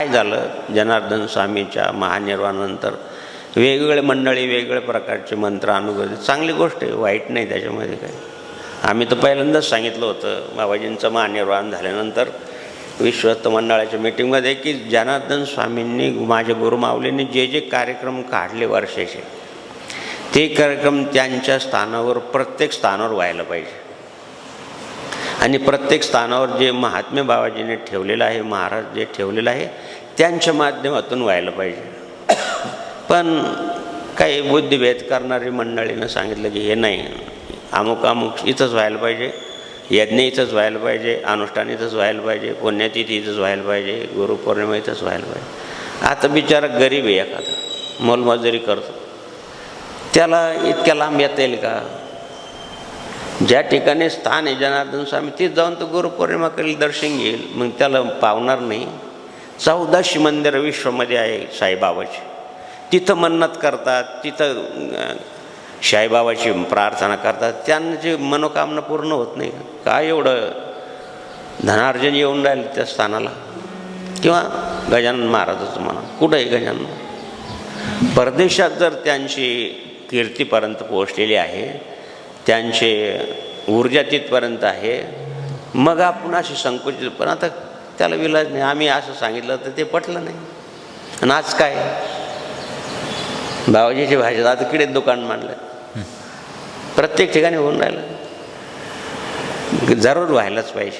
काय झालं, जनार्दन स्वामीच्या महानिर्वाणानंतर वेगवेगळे मंडळी वेगवेगळ्या प्रकारचे मंत्र अनुगत, चांगली गोष्ट आहे, वाईट नाही त्याच्यामध्ये काय. आम्ही तर पहिल्यांदाच सांगितलं होतं बाबाजींचं महानिर्वाण झाल्यानंतर विश्वस्त मंडळाच्या मीटिंगमध्ये की जनार्दन स्वामींनी, माझ्या गुरुमाऊलींनी जे जे कार्यक्रम काढले वर्षाचे, ते कार्यक्रम त्यांच्या स्थानावर, प्रत्येक स्थानावर व्हायला पाहिजे. आणि प्रत्येक स्थानावर जे महात्म्य बाबाजीने ठेवलेलं आहे, महाराज जे ठेवलेलं आहे, त्यांच्या माध्यमातून व्हायला पाहिजे. पण काही बुद्धिभेद करणारी मंडळीनं सांगितलं की हे नाही, अमुक अमुक इथंच व्हायला पाहिजे, यज्ञ इथंच व्हायला पाहिजे, अनुष्ठान इथंच व्हायला पाहिजे, पुण्यतिथी इथंच व्हायला पाहिजे, गुरुपौर्णिमा इथंच व्हायला पाहिजे. आता बिचारा गरीब आहे, एखादा मोलमजुरी करतो, त्याला इतक्या लांब येता येईल का? ज्या ठिकाणी स्थान आहे जनार्दन स्वामी, तिथं जाऊन तो गुरुपौर्णिमा करेल, दर्शन घेईल, मग त्याला पावणार नाही. 1400 मंदिरं विश्वामध्ये आहे साईबाबाची, तिथं मन्नत करतात, तिथं साईबाबाची प्रार्थना करतात, त्यांची मनोकामना पूर्ण होत नाही. काय एवढं धनार्जन येऊन राहिलं त्या स्थानाला? किंवा गजानन महाराजाचं म्हणा, कुठं आहे गजानन? परदेशात जर त्यांची कीर्तीपर्यंत पोहोचलेली आहे, त्यांचे ऊर्जा तिथपर्यंत आहे, मग आपण असे संकुचित, पण आता त्याला विलाज नाही. आम्ही असं सांगितलं तर ते पटलं नाही. आणि आज काय, बाबाजीची भाषेत आता किडे दुकान मांडलं, प्रत्येक ठिकाणी होऊन राहिलं. जरूर व्हायलाच पाहिजे.